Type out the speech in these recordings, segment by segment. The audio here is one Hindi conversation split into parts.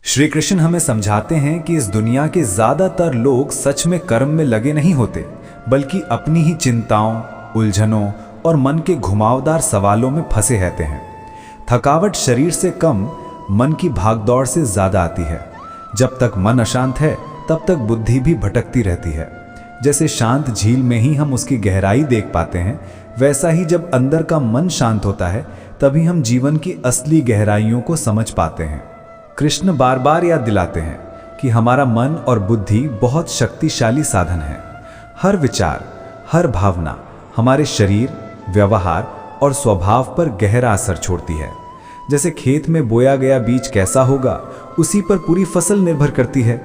श्री कृष्ण हमें समझाते हैं कि इस दुनिया के ज्यादातर लोग सच में कर्म में लगे नहीं होते, बल्कि अपनी ही चिंताओं, उलझनों और मन के घुमावदार सवालों में फंसे रहते हैं। थकावट शरीर से कम मन की भागदौड़ से ज्यादा आती है। जब तक मन अशांत है तब तक बुद्धि भी भटकती रहती है। जैसे शांत झील में ही हम उसकी गहराई देख पाते हैं, वैसा ही जब अंदर का मन शांत होता है तभी हम जीवन की असली गहराइयों को समझ पाते हैं। कृष्ण बार बार याद दिलाते हैं कि हमारा मन और बुद्धि बहुत शक्तिशाली साधन है। हर विचार, हर भावना हमारे शरीर, व्यवहार और स्वभाव पर गहरा असर छोड़ती है। जैसे खेत में बोया गया बीज कैसा होगा, उसी पर पूरी फसल निर्भर करती है।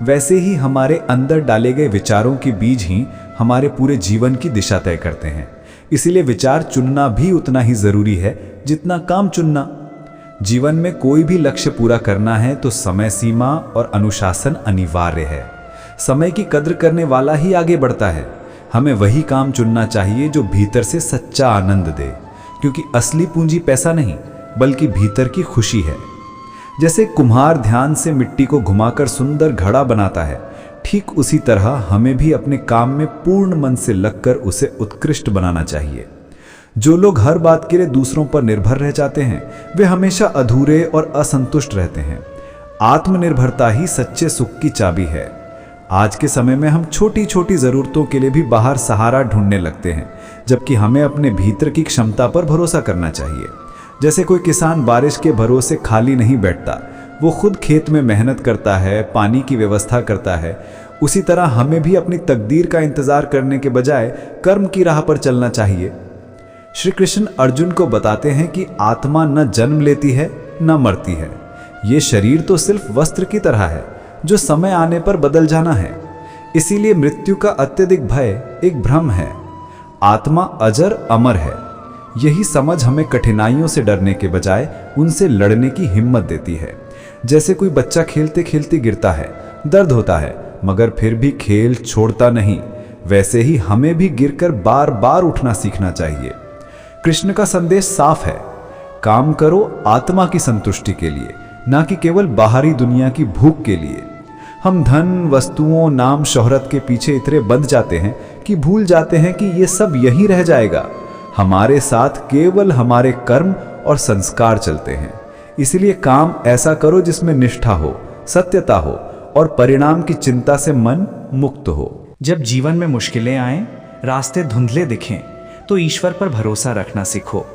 वैसे ही हमारे अंदर डाले गए विचारों के बीज ही हमारे पूरे जीवन की दिशा तय करते हैं। इसीलिए विचार चुनना भी उतना ही जरूरी है जितना काम चुनना। जीवन में कोई भी लक्ष्य पूरा करना है तो समय सीमा और अनुशासन अनिवार्य है। समय की कद्र करने वाला ही आगे बढ़ता है। हमें वही काम चुनना चाहिए जो भीतर से सच्चा आनंद दे, क्योंकि असली पूंजी पैसा नहीं बल्कि भीतर की खुशी है। जैसे कुम्हार ध्यान से मिट्टी को घुमाकर सुंदर घड़ा बनाता है, ठीक उसी तरह हमें भी अपने काम में पूर्ण मन से लगकर उसे उत्कृष्ट बनाना चाहिए। जो लोग हर बात के लिए दूसरों पर निर्भर रह जाते हैं, वे हमेशा अधूरे और असंतुष्ट रहते हैं। आत्मनिर्भरता ही सच्चे सुख की चाबी है। आज के समय में हम छोटी छोटी जरूरतों के लिए भी बाहर सहारा ढूंढने लगते हैं, जबकि हमें अपने भीतर की क्षमता पर भरोसा करना चाहिए। जैसे कोई किसान बारिश के भरोसे खाली नहीं बैठता, वो खुद खेत में मेहनत करता है, पानी की व्यवस्था करता है। उसी तरह हमें भी अपनी तकदीर का इंतजार करने के बजाय कर्म की राह पर चलना चाहिए। श्री कृष्ण अर्जुन को बताते हैं कि आत्मा न जन्म लेती है न मरती है। ये शरीर तो सिर्फ वस्त्र की तरह है जो समय आने पर बदल जाना है। इसीलिए मृत्यु का अत्यधिक भय एक भ्रम है। आत्मा अजर अमर है। यही समझ हमें कठिनाइयों से डरने के बजाय उनसे लड़ने की हिम्मत देती है। जैसे कोई बच्चा खेलते खेलते गिरता है, दर्द होता है, मगर फिर भी खेल छोड़ता नहीं, वैसे ही हमें भी गिरकर बार बार उठना सीखना चाहिए। कृष्ण का संदेश साफ है, काम करो आत्मा की संतुष्टि के लिए, ना कि केवल बाहरी दुनिया की भूख के लिए। हम धन, वस्तुओं, नाम, शोहरत के पीछे इतने बंध जाते हैं कि भूल जाते हैं कि ये सब यहीं रह जाएगा। हमारे साथ केवल हमारे कर्म और संस्कार चलते हैं। इसलिए काम ऐसा करो जिसमें निष्ठा हो, सत्यता हो और परिणाम की चिंता से मन मुक्त हो। जब जीवन में मुश्किलें आएं, रास्ते धुंधले दिखें, तो ईश्वर पर भरोसा रखना सीखो।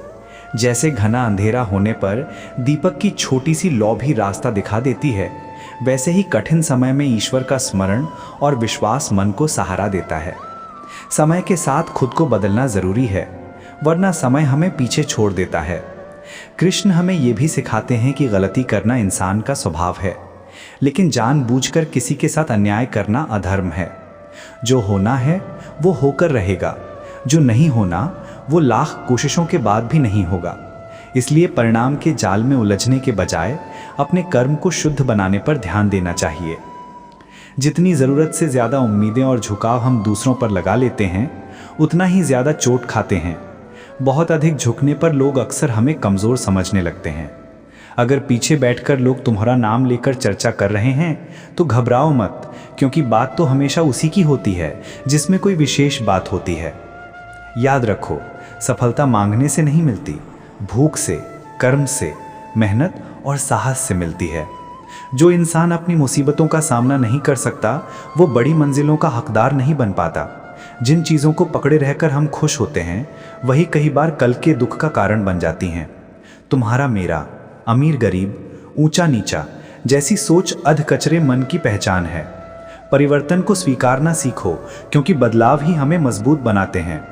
जैसे घना अंधेरा होने पर दीपक की छोटी सी लौ भी रास्ता दिखा देती है, वैसे ही कठिन समय में ईश्वर का स्मरण और विश्वास मन को सहारा देता है। समय के साथ खुद को बदलना जरूरी है, वरना समय हमें पीछे छोड़ देता है। कृष्ण हमें यह भी सिखाते हैं कि गलती करना इंसान का स्वभाव है, लेकिन जानबूझकर किसी के साथ अन्याय करना अधर्म है। जो होना है वो होकर रहेगा, जो नहीं होना वो लाख कोशिशों के बाद भी नहीं होगा। इसलिए परिणाम के जाल में उलझने के बजाय अपने कर्म को शुद्ध बनाने पर ध्यान देना चाहिए। जितनी ज़रूरत से ज़्यादा उम्मीदें और झुकाव हम दूसरों पर लगा लेते हैं, उतना ही ज़्यादा चोट खाते हैं। बहुत अधिक झुकने पर लोग अक्सर हमें कमज़ोर समझने लगते हैं। अगर पीछे बैठकर लोग तुम्हारा नाम लेकर चर्चा कर रहे हैं तो घबराओ मत, क्योंकि बात तो हमेशा उसी की होती है जिसमें कोई विशेष बात होती है। याद रखो, सफलता मांगने से नहीं मिलती, भूख से, कर्म से, मेहनत और साहस से मिलती है। जो इंसान अपनी मुसीबतों का सामना नहीं कर सकता, वो बड़ी मंजिलों का हकदार नहीं बन पाता। जिन चीज़ों को पकड़े रहकर हम खुश होते हैं, वही कई बार कल के दुख का कारण बन जाती हैं। तुम्हारा मेरा, अमीर गरीब, ऊंचा नीचा जैसी सोच अधकचरे मन की पहचान है। परिवर्तन को स्वीकारना सीखो, क्योंकि बदलाव ही हमें मजबूत बनाते हैं।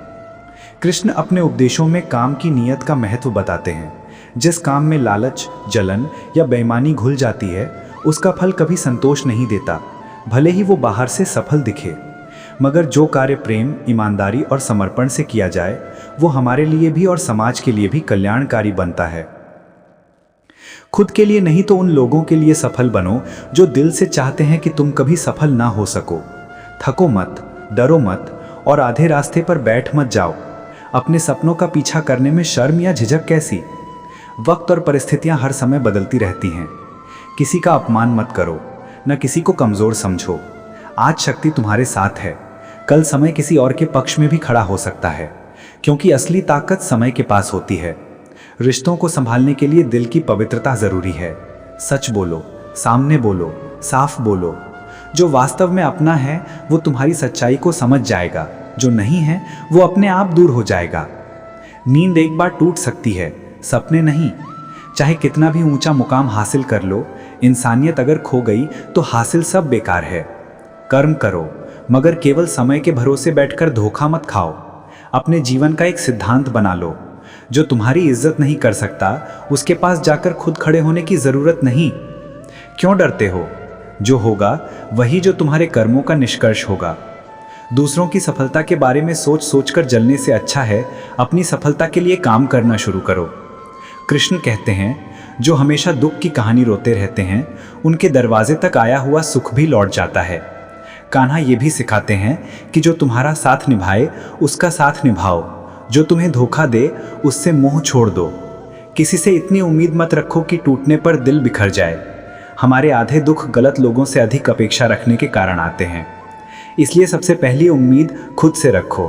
कृष्ण अपने उपदेशों में काम की नीयत का महत्व बताते हैं। जिस काम में लालच, जलन या बेईमानी घुल जाती है, उसका फल कभी संतोष नहीं देता, भले ही वो बाहर से सफल दिखे। मगर जो कार्य प्रेम, ईमानदारी और समर्पण से किया जाए, वो हमारे लिए भी और समाज के लिए भी कल्याणकारी बनता है। खुद के लिए नहीं तो उन लोगों के लिए सफल बनो जो दिल से चाहते हैं कि तुम कभी सफल ना हो सको। थको मत, डरो मत और आधे रास्ते पर बैठ मत जाओ। अपने सपनों का पीछा करने में शर्म या झिझक कैसी? वक्त और परिस्थितियां हर समय बदलती रहती हैं। किसी का अपमान मत करो, न किसी को कमज़ोर समझो। आज शक्ति तुम्हारे साथ है, कल समय किसी और के पक्ष में भी खड़ा हो सकता है, क्योंकि असली ताकत समय के पास होती है। रिश्तों को संभालने के लिए दिल की पवित्रता ज़रूरी है। सच बोलो, सामने बोलो, साफ बोलो। जो वास्तव में अपना है वो तुम्हारी सच्चाई को समझ जाएगा, जो नहीं है वो अपने आप दूर हो जाएगा। नींद एक बार टूट सकती है, सपने नहीं। चाहे कितना भी ऊंचा मुकाम हासिल कर लो, इंसानियत अगर खो गई तो हासिल सब बेकार है। कर्म करो, मगर केवल समय के भरोसे बैठकर धोखा मत खाओ। अपने जीवन का एक सिद्धांत बना लो, जो तुम्हारी इज्जत नहीं कर सकता उसके पास जाकर खुद खड़े होने की ज़रूरत नहीं। क्यों डरते हो? जो होगा वही जो तुम्हारे कर्मों का निष्कर्ष होगा। दूसरों की सफलता के बारे में सोच सोचकर जलने से अच्छा है अपनी सफलता के लिए काम करना शुरू करो। कृष्ण कहते हैं, जो हमेशा दुख की कहानी रोते रहते हैं उनके दरवाजे तक आया हुआ सुख भी लौट जाता है। कान्हा ये भी सिखाते हैं कि जो तुम्हारा साथ निभाए उसका साथ निभाओ, जो तुम्हें धोखा दे उससे मोह छोड़ दो। किसी से इतनी उम्मीद मत रखो कि टूटने पर दिल बिखर जाए। हमारे आधे दुख गलत लोगों से अधिक अपेक्षा रखने के कारण आते हैं। इसलिए सबसे पहली उम्मीद खुद से रखो।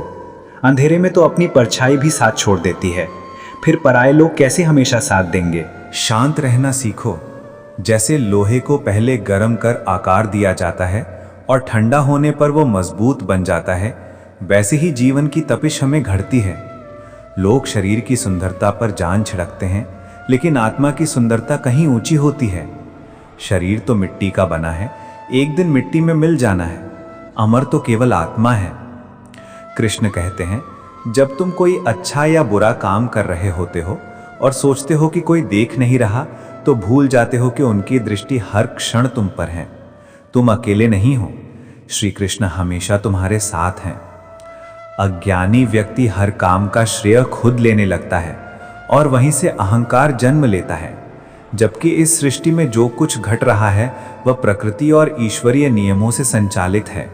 अंधेरे में तो अपनी परछाई भी साथ छोड़ देती है, फिर पराये लोग कैसे हमेशा साथ देंगे। शांत रहना सीखो। जैसे लोहे को पहले गर्म कर आकार दिया जाता है और ठंडा होने पर वो मजबूत बन जाता है, वैसे ही जीवन की तपिश हमें घड़ती है। लोग शरीर की सुंदरता पर जान छिड़कते हैं, लेकिन आत्मा की सुंदरता कहीं ऊंची होती है। शरीर तो मिट्टी का बना है, एक दिन मिट्टी में मिल जाना है। अमर तो केवल आत्मा है। कृष्ण कहते हैं, जब तुम कोई अच्छा या बुरा काम कर रहे होते हो और सोचते हो कि कोई देख नहीं रहा, तो भूल जाते हो कि उनकी दृष्टि हर क्षण तुम पर है। तुम अकेले नहीं हो, श्री कृष्ण हमेशा तुम्हारे साथ हैं। अज्ञानी व्यक्ति हर काम का श्रेय खुद लेने लगता है और वहीं से अहंकार जन्म लेता है, जबकि इस सृष्टि में जो कुछ घट रहा है वह प्रकृति और ईश्वरीय नियमों से संचालित है।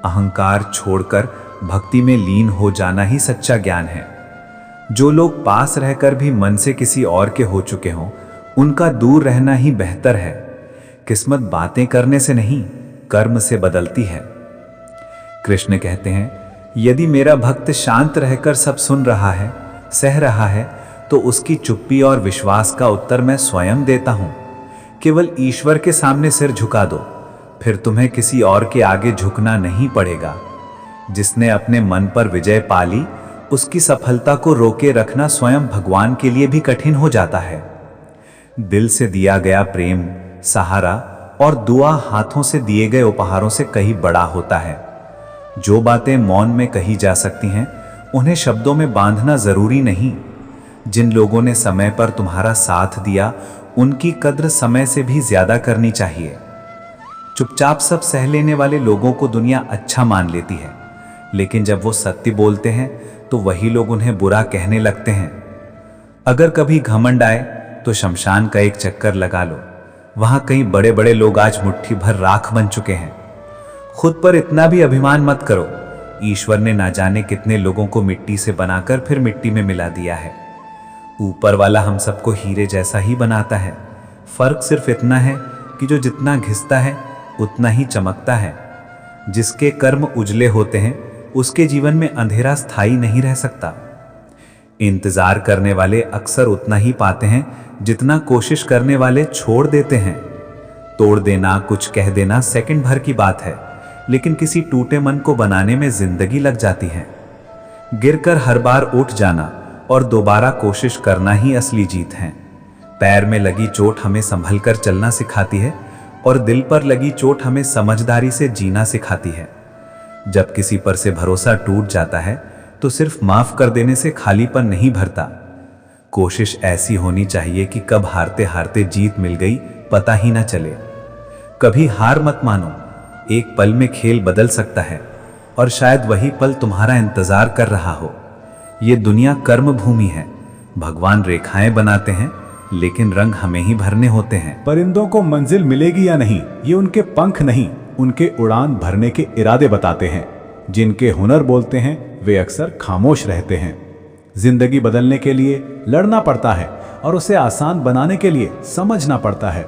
अहंकार छोड़कर भक्ति में लीन हो जाना ही सच्चा ज्ञान है। जो लोग पास रहकर भी मन से किसी और के हो चुके हों, उनका दूर रहना ही बेहतर है। किस्मत बातें करने से नहीं, कर्म से बदलती है। कृष्ण कहते हैं, यदि मेरा भक्त शांत रहकर सब सुन रहा है, सह रहा है, तो उसकी चुप्पी और विश्वास का उत्तर मैं स्वयं देता हूं। केवल ईश्वर के सामने सिर झुका दो, फिर तुम्हें किसी और के आगे झुकना नहीं पड़ेगा। जिसने अपने मन पर विजय पा ली, उसकी सफलता को रोके रखना स्वयं भगवान के लिए भी कठिन हो जाता है। दिल से दिया गया प्रेम, सहारा और दुआ हाथों से दिए गए उपहारों से कहीं बड़ा होता है। जो बातें मौन में कही जा सकती हैं, उन्हें शब्दों में बांधना जरूरी नहीं। जिन लोगों ने समय पर तुम्हारा साथ दिया, उनकी कद्र समय से भी ज्यादा करनी चाहिए। चुपचाप सब सह लेने वाले लोगों को दुनिया अच्छा मान लेती है, लेकिन जब वो सत्य बोलते हैं तो वही लोग उन्हें बुरा कहने लगते हैं। अगर कभी घमंड आए तो शमशान का एक चक्कर लगा लो। वहां कई बड़े बड़े लोग आज मुट्ठी भर राख बन चुके हैं। खुद पर इतना भी अभिमान मत करो। ईश्वर ने ना जाने कितने लोगों को मिट्टी से बनाकर फिर मिट्टी में मिला दिया है। ऊपर वाला हम सबको हीरे जैसा ही बनाता है। फर्क सिर्फ इतना है कि जो जितना घिसता है उतना ही चमकता है। जिसके कर्म उजले होते हैं, उसके जीवन में अंधेरा स्थायी नहीं रह सकता। इंतजार करने वाले अक्सर उतना ही पाते हैं जितना कोशिश करने वाले छोड़ देते हैं। तोड़ देना, कुछ कह देना सेकंड भर की बात है, लेकिन किसी टूटे मन को बनाने में जिंदगी लग जाती है। गिरकर हर बार उठ जाना और दोबारा कोशिश करना ही असली जीत है। पैर में लगी चोट हमें संभल कर चलना सिखाती है और दिल पर लगी चोट हमें समझदारी से जीना सिखाती है। जब किसी पर से भरोसा टूट जाता है तो सिर्फ माफ कर देने से खालीपन नहीं भरता। कोशिश ऐसी होनी चाहिए कि कब हारते हारते जीत मिल गई पता ही ना चले। कभी हार मत मानो, एक पल में खेल बदल सकता है और शायद वही पल तुम्हारा इंतजार कर रहा हो। ये दुनिया कर्म भूमि है। भगवान रेखाएं बनाते हैं, लेकिन रंग हमें ही भरने होते हैं। परिंदों को मंजिल मिलेगी या नहीं, ये उनके पंख नहीं, उनके उड़ान भरने के इरादे बताते हैं। जिनके हुनर बोलते हैं वे अक्सर खामोश रहते हैं। जिंदगी बदलने के लिए लड़ना पड़ता है और उसे आसान बनाने के लिए समझना पड़ता है।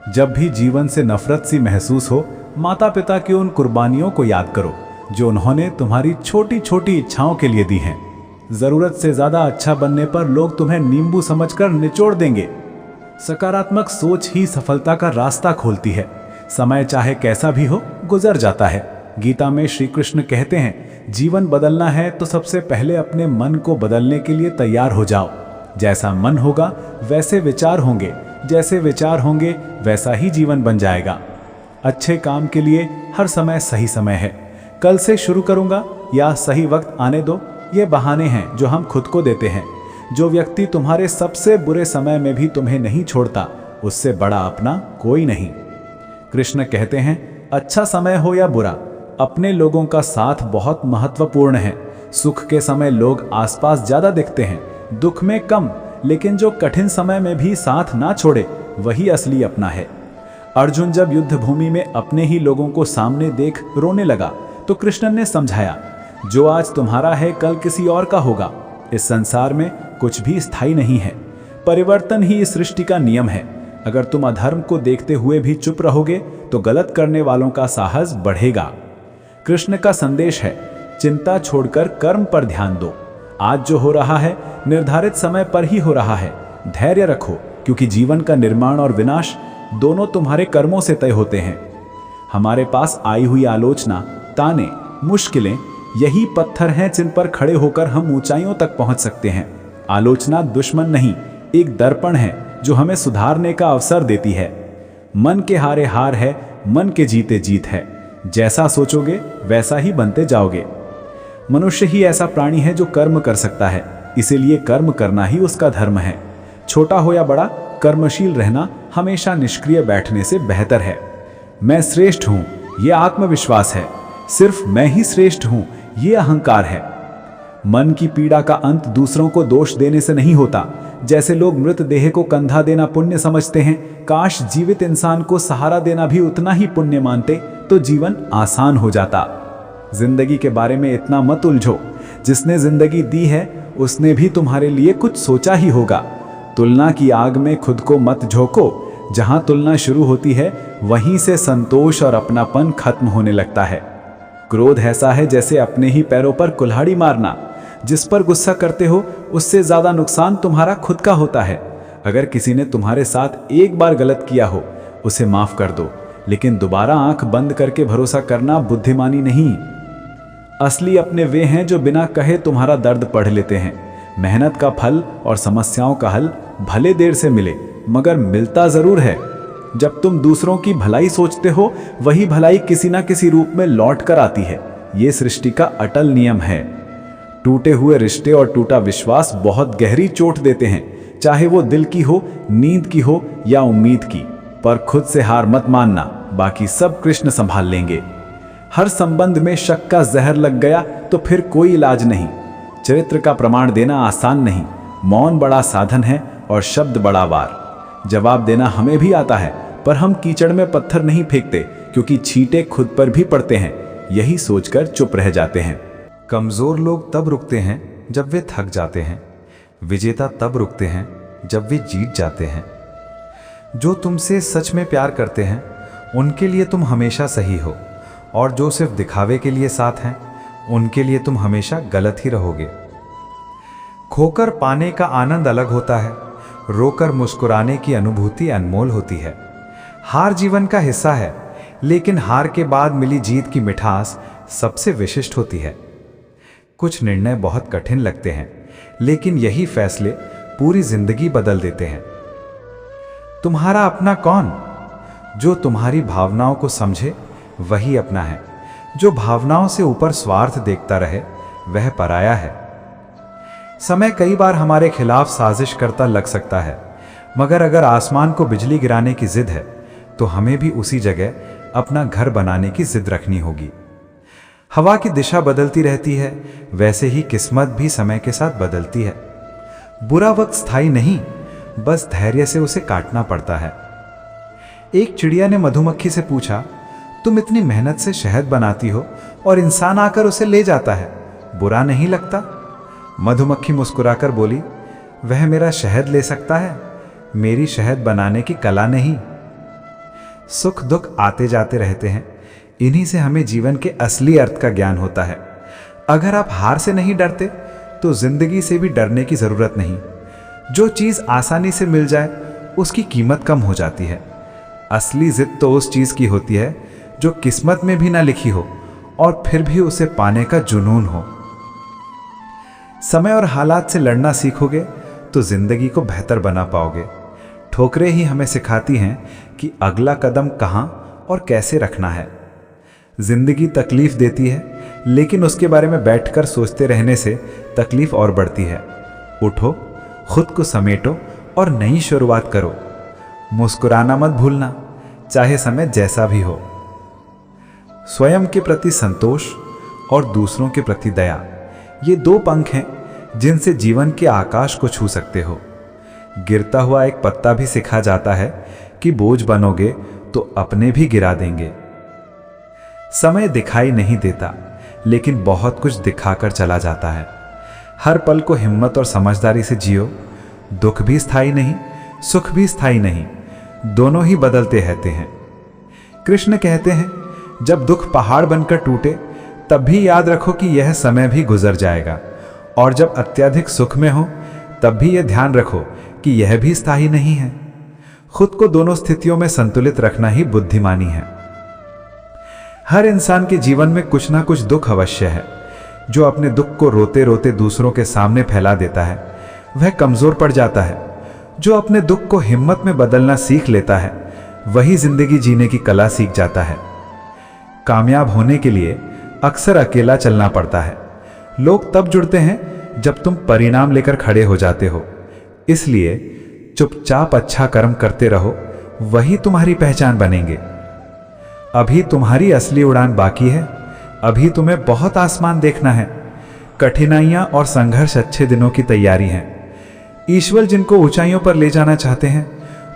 जब भी जीवन से नफरत सी महसूस हो, माता पिता की उन कुर्बानियों को याद करो जो उन्होंने तुम्हारी छोटी छोटी इच्छाओं के लिए दी हैं। जरूरत से ज्यादा अच्छा बनने पर लोग तुम्हें नींबू समझकर निचोड़ देंगे। सकारात्मक सोच ही सफलता का रास्ता खोलती है। समय चाहे कैसा भी हो, गुजर जाता है। गीता में श्री कृष्ण कहते हैं, जीवन बदलना है तो सबसे पहले अपने मन को बदलने के लिए तैयार हो जाओ। जैसा मन होगा वैसे विचार होंगे, जैसे विचार होंगे वैसा ही जीवन बन जाएगा। अच्छे काम के लिए हर समय सही समय है। कल से शुरू करूंगा या सही वक्त आने दो, ये बहाने हैं जो हम खुद को देते हैं। जो व्यक्ति तुम्हारे सबसे बुरे समय में भी तुम्हें नहीं छोड़ता, उससे बड़ा अपना कोई नहीं। कृष्ण कहते हैं, अच्छा समय हो या बुरा, अपने लोगों का साथ बहुत महत्वपूर्ण है। सुख के समय लोग आसपास ज्यादा दिखते हैं, दुख में कम, लेकिन जो कठिन समय में भी साथ ना छोड़े वही असली अपना है। अर्जुन जब युद्ध भूमि में अपने ही लोगों को सामने देख रोने लगा तो कृष्ण ने समझाया, जो आज तुम्हारा है कल किसी और का होगा। इस संसार में कुछ भी स्थायी नहीं है, परिवर्तन ही इस सृष्टि का नियम है। अगर तुम अधर्म को देखते हुए भी चुप रहोगे तो गलत करने वालों का साहस बढ़ेगा। कृष्ण का संदेश है, चिंता छोड़कर कर्म पर ध्यान दो। आज जो हो रहा है निर्धारित समय पर ही हो रहा है। धैर्य रखो, क्योंकि जीवन का निर्माण और विनाश दोनों तुम्हारे कर्मों से तय होते हैं। हमारे पास आई हुई आलोचना, ताने, मुश्किलें यही पत्थर हैं जिन पर खड़े होकर हम ऊंचाइयों तक पहुंच सकते हैं। आलोचना दुश्मन नहीं, एक दर्पण है जो हमें सुधारने का अवसर देती है। मन के हारे हार है, मन के जीते जीत है। जैसा सोचोगे वैसा ही बनते जाओगे। मनुष्य ही ऐसा प्राणी है जो कर्म कर सकता है, इसीलिए कर्म करना ही उसका धर्म है। छोटा हो या बड़ा, कर्मशील रहना हमेशा निष्क्रिय बैठने से बेहतर है। मैं श्रेष्ठ हूं, यह आत्मविश्वास है। सिर्फ मैं ही श्रेष्ठ हूं, यह अहंकार है। मन की पीड़ा का अंत दूसरों को दोष देने से नहीं होता। जैसे लोग मृत देह को कंधा देना पुण्य समझते हैं, काश जीवित इंसान को सहारा देना भी उतना ही पुण्य मानते तो जीवन आसान हो जाता। जिंदगी के बारे में इतना मत उलझो। जिसने जिंदगी दी है उसने भी तुम्हारे लिए कुछ सोचा ही होगा। तुलना की आग में खुद को मत झोंको। जहां तुलना शुरू होती है वहीं से संतोष और अपनापन खत्म होने लगता है। क्रोध ऐसा है जैसे अपने ही पैरों पर कुल्हाड़ी मारना। जिस पर गुस्सा करते हो उससे ज्यादा नुकसान तुम्हारा खुद का होता है। अगर किसी ने तुम्हारे साथ एक बार गलत किया हो, उसे माफ कर दो, लेकिन दोबारा आंख बंद करके भरोसा करना बुद्धिमानी नहीं। असली अपने वे हैं जो बिना कहे तुम्हारा दर्द पढ़ लेते हैं। मेहनत का फल और समस्याओं का हल भले देर से मिले, मगर मिलता जरूर है। जब तुम दूसरों की भलाई सोचते हो, वही भलाई किसी ना किसी रूप में लौट कर आती है। ये सृष्टि का अटल नियम है। टूटे हुए रिश्ते और टूटा विश्वास बहुत गहरी चोट देते हैं, चाहे वो दिल की हो, नींद की हो या उम्मीद की। पर खुद से हार मत मानना, बाकी सब कृष्ण संभाल लेंगे। हर संबंध में शक का जहर लग गया तो फिर कोई इलाज नहीं। चरित्र का प्रमाण देना आसान नहीं। मौन बड़ा साधन है और शब्द बड़ा वार। जवाब देना हमें भी आता है, पर हम कीचड़ में पत्थर नहीं फेंकते, क्योंकि छींटे खुद पर भी पड़ते हैं। यही सोचकर चुप रह जाते हैं। कमजोर लोग तब रुकते हैं जब वे थक जाते हैं। विजेता तब रुकते हैं जब वे जीत जाते हैं। जो तुमसे सच में प्यार करते हैं उनके लिए तुम हमेशा सही हो, और जो सिर्फ दिखावे के लिए साथ हैं उनके लिए तुम हमेशा गलत ही रहोगे। खोकर पाने का आनंद अलग होता है, रोकर मुस्कुराने की अनुभूति अनमोल होती है। हार जीवन का हिस्सा है, लेकिन हार के बाद मिली जीत की मिठास सबसे विशिष्ट होती है। कुछ निर्णय बहुत कठिन लगते हैं, लेकिन यही फैसले पूरी जिंदगी बदल देते हैं। तुम्हारा अपना कौन? जो तुम्हारी भावनाओं को समझे वही अपना है। जो भावनाओं से ऊपर स्वार्थ देखता रहे वह पराया है। समय कई बार हमारे खिलाफ साजिश करता लग सकता है, मगर अगर आसमान को बिजली गिराने की जिद है तो हमें भी उसी जगह अपना घर बनाने की जिद रखनी होगी। हवा की दिशा बदलती रहती है, वैसे ही किस्मत भी समय के साथ बदलती है। बुरा वक्त स्थायी नहीं, बस धैर्य से उसे काटना पड़ता है। एक चिड़िया ने मधुमक्खी से पूछा, तुम इतनी मेहनत से शहद बनाती हो और इंसान आकर उसे ले जाता है, बुरा नहीं लगता? मधुमक्खी मुस्कुराकर बोली, वह मेरा शहद ले सकता है, मेरी शहद बनाने की कला नहीं। सुख दुख आते जाते रहते हैं, इन्हीं से हमें जीवन के असली अर्थ का ज्ञान होता है। अगर आप हार से नहीं डरते तो जिंदगी से भी डरने की जरूरत नहीं। जो चीज आसानी से मिल जाए उसकी कीमत कम हो जाती है। असली जिद तो उस चीज की होती है जो किस्मत में भी ना लिखी हो और फिर भी उसे पाने का जुनून हो। समय और हालात से लड़ना सीखोगे तो जिंदगी को बेहतर बना पाओगे। ठोकरें ही हमें सिखाती हैं कि अगला कदम कहां और कैसे रखना है। जिंदगी तकलीफ देती है, लेकिन उसके बारे में बैठकर सोचते रहने से तकलीफ और बढ़ती है। उठो, खुद को समेटो और नई शुरुआत करो। मुस्कुराना मत भूलना, चाहे समय जैसा भी हो। स्वयं के प्रति संतोष और दूसरों के प्रति दया, ये दो पंख हैं जिनसे जीवन के आकाश को छू सकते हो। गिरता हुआ एक पत्ता भी सिखा जाता है कि बोझ बनोगे तो अपने भी गिरा देंगे। समय दिखाई नहीं देता, लेकिन बहुत कुछ दिखाकर चला जाता है। हर पल को हिम्मत और समझदारी से जियो। दुख भी स्थायी नहीं, सुख भी स्थायी नहीं, दोनों ही बदलते रहते हैं। कृष्ण कहते हैं, जब दुख पहाड़ बनकर टूटे तब भी याद रखो कि यह समय भी गुजर जाएगा, और जब अत्यधिक सुख में हो तब भी यह ध्यान रखो कि यह भी स्थायी नहीं है। खुद को दोनों स्थितियों में संतुलित रखना ही बुद्धिमानी है। हर इंसान के जीवन में कुछ ना कुछ दुख अवश्य है। जो अपने दुख को रोते रोते दूसरों के सामने फैला देता है वह कमजोर पड़ जाता है। जो अपने दुख को हिम्मत में बदलना सीख लेता है वही जिंदगी जीने की कला सीख जाता है। कामयाब होने के लिए अक्सर अकेला चलना पड़ता है। लोग तब जुड़ते हैं जब तुम परिणाम लेकर खड़े हो जाते हो। इसलिए चुपचाप अच्छा कर्म करते रहो, वही तुम्हारी पहचान बनेंगे। अभी तुम्हारी असली उड़ान बाकी है। अभी तुम्हें बहुत आसमान देखना है। कठिनाइयां और संघर्ष अच्छे दिनों की तैयारी हैं। ईश्वर जिनको ऊंचाइयों पर ले जाना चाहते हैं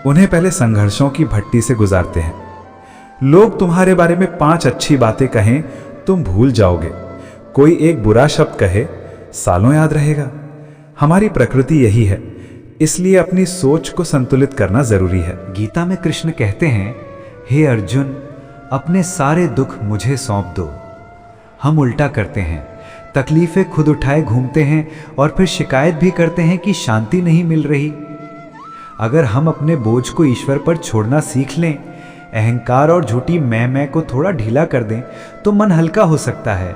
उन्हें पहले संघर्षों की भट्टी से गुजारते हैं। लोग तुम्हारे बारे में 5 अच्छी बातें कहें, तुम भूल जाओगे। कोई एक बुरा शब्द कहे, सालों याद रहेगा। हमारी प्रकृति यही है, इसलिए अपनी सोच को संतुलित करना जरूरी है। गीता में कृष्ण कहते हैं, हे अर्जुन, अपने सारे दुख मुझे सौंप दो। हम उल्टा करते हैं, तकलीफें खुद उठाए घूमते हैं और फिर शिकायत भी करते हैं कि शांति नहीं मिल रही। अगर हम अपने बोझ को ईश्वर पर छोड़ना सीख लें, अहंकार और झूठी मैं को थोड़ा ढीला कर दें, तो मन हल्का हो सकता है।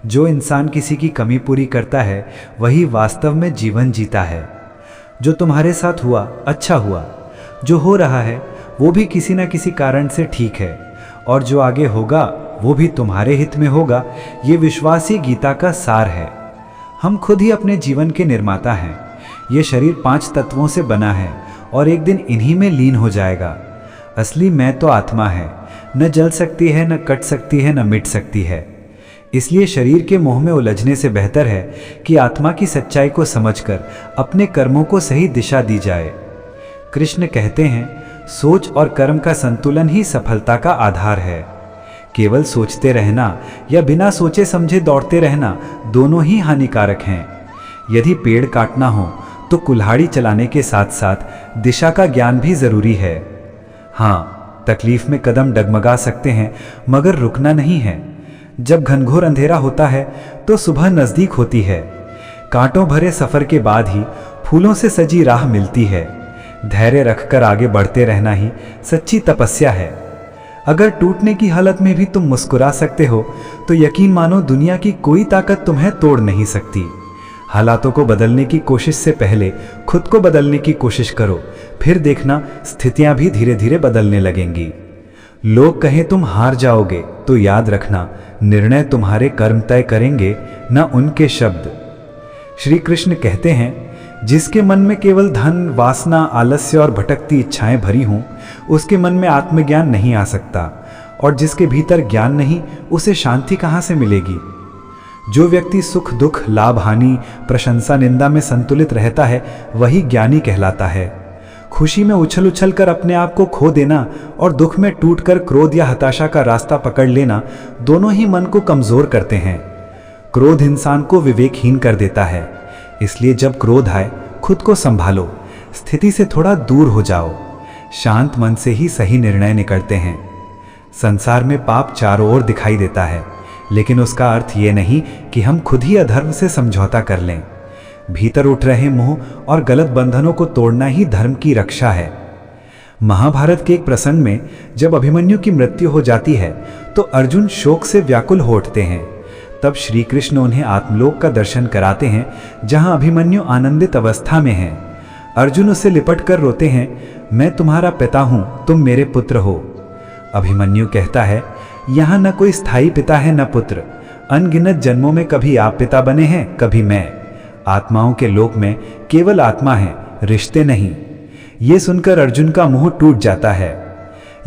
जो इंसान किसी की कमी पूरी करता है वही वास्तव में जीवन जीता है। जो तुम्हारे साथ हुआ अच्छा हुआ, जो हो रहा है वो भी किसी न किसी कारण से ठीक है, और जो आगे होगा वो भी तुम्हारे हित में होगा। ये विश्वास ही गीता का सार है। हम खुद ही अपने जीवन के निर्माता हैं। ये शरीर 5 तत्वों से बना है और एक दिन इन्हीं में लीन हो जाएगा। असली मैं तो आत्मा है, न जल सकती है, न कट सकती है, न मिट सकती है। इसलिए शरीर के मोह में उलझने से बेहतर है कि आत्मा की सच्चाई को समझकर अपने कर्मों को सही दिशा दी जाए। कृष्ण कहते हैं, सोच और कर्म का संतुलन ही सफलता का आधार है। केवल सोचते रहना या बिना सोचे समझे दौड़ते रहना दोनों ही हानिकारक हैं। यदि पेड़ काटना हो तो कुल्हाड़ी चलाने के साथ साथ दिशा का ज्ञान भी जरूरी है। हाँ, तकलीफ में कदम डगमगा सकते हैं, मगर रुकना नहीं है। जब घनघोर अंधेरा होता है तो सुबह नजदीक होती है। कांटों भरे सफर के बाद ही फूलों से सजी राह मिलती है। धैर्य रखकर आगे बढ़ते रहना ही सच्ची तपस्या है। अगर टूटने की हालत में भी तुम मुस्कुरा सकते हो तो यकीन मानो दुनिया की कोई ताकत तुम्हें तोड़ नहीं सकती। हालातों को बदलने की कोशिश से पहले खुद को बदलने की कोशिश करो, फिर देखना स्थितियां भी धीरे धीरे बदलने लगेंगी। लोग कहें तुम हार जाओगे तो याद रखना, निर्णय तुम्हारे कर्म तय करेंगे, न उनके शब्द। श्री कृष्ण कहते हैं, जिसके मन में केवल धन, वासना, आलस्य और भटकती इच्छाएं भरी हों, उसके मन में आत्मज्ञान नहीं आ सकता, और जिसके भीतर ज्ञान नहीं, उसे शांति कहाँ से मिलेगी। जो व्यक्ति सुख दुख, लाभ हानि, प्रशंसा निंदा में संतुलित रहता है वही ज्ञानी कहलाता है। खुशी में उछल उछल कर अपने आप को खो देना और दुख में टूटकर क्रोध या हताशा का रास्ता पकड़ लेना दोनों ही मन को कमजोर करते हैं। क्रोध इंसान को विवेकहीन कर देता है। इसलिए जब क्रोध आए खुद को संभालो, स्थिति से थोड़ा दूर हो जाओ। शांत मन से ही सही निर्णय निकलते हैं। संसार में पाप चारों ओर दिखाई देता है, लेकिन उसका अर्थ ये नहीं कि हम खुद ही अधर्म से समझौता कर लें। भीतर उठ रहे मोह और गलत बंधनों को तोड़ना ही धर्म की रक्षा है। महाभारत के एक प्रसंग में जब अभिमन्यु की मृत्यु हो जाती है तो अर्जुन शोक से व्याकुल हो उठते हैं। तब श्री कृष्ण उन्हें आत्मलोक का दर्शन कराते हैं, जहां अभिमन्यु आनंदित अवस्था में है। अर्जुन उससे लिपट कर रोते हैं, मैं तुम्हारा पिता हूं, तुम मेरे पुत्र हो। अभिमन्यु कहता है, यहाँ न कोई स्थायी पिता है न पुत्र, अनगिनत जन्मों में कभी आप पिता बने हैं, कभी मैं। आत्माओं के लोक में केवल आत्मा है, रिश्ते नहीं। ये सुनकर अर्जुन का मोह टूट जाता है।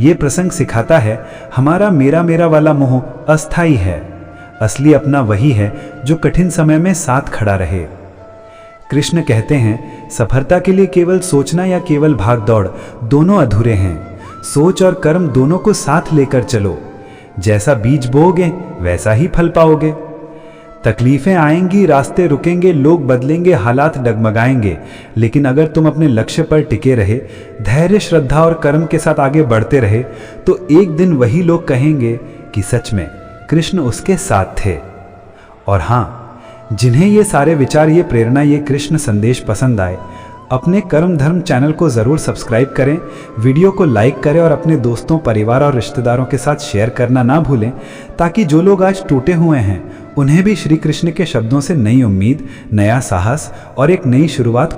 ये प्रसंग सिखाता है, हमारा मेरा मेरा वाला मोह अस्थाई है। असली अपना वही है जो कठिन समय में साथ खड़ा रहे। कृष्ण कहते हैं, सफलता के लिए केवल सोचना या केवल भाग दौड़ दोनों अधूरे हैं। सोच और कर्म दोनों को साथ लेकर चलो। जैसा बीज बोओगे वैसा ही फल पाओगे। तकलीफें आएंगी, रास्ते रुकेंगे, लोग बदलेंगे, हालात डगमगाएंगे, लेकिन अगर तुम अपने लक्ष्य पर टिके रहे, धैर्य, श्रद्धा और कर्म के साथ आगे बढ़ते रहे, तो एक दिन वही लोग कहेंगे कि सच में कृष्ण उसके साथ थे। और हाँ, जिन्हें ये सारे विचार, ये प्रेरणा, ये कृष्ण संदेश पसंद आए, अपने कर्म धर्म चैनल को ज़रूर सब्सक्राइब करें, वीडियो को लाइक करें और अपने दोस्तों, परिवार और रिश्तेदारों के साथ शेयर करना ना भूलें, ताकि जो लोग आज टूटे हुए हैं उन्हें भी श्री कृष्ण के शब्दों से नई उम्मीद, नया साहस और एक नई शुरुआत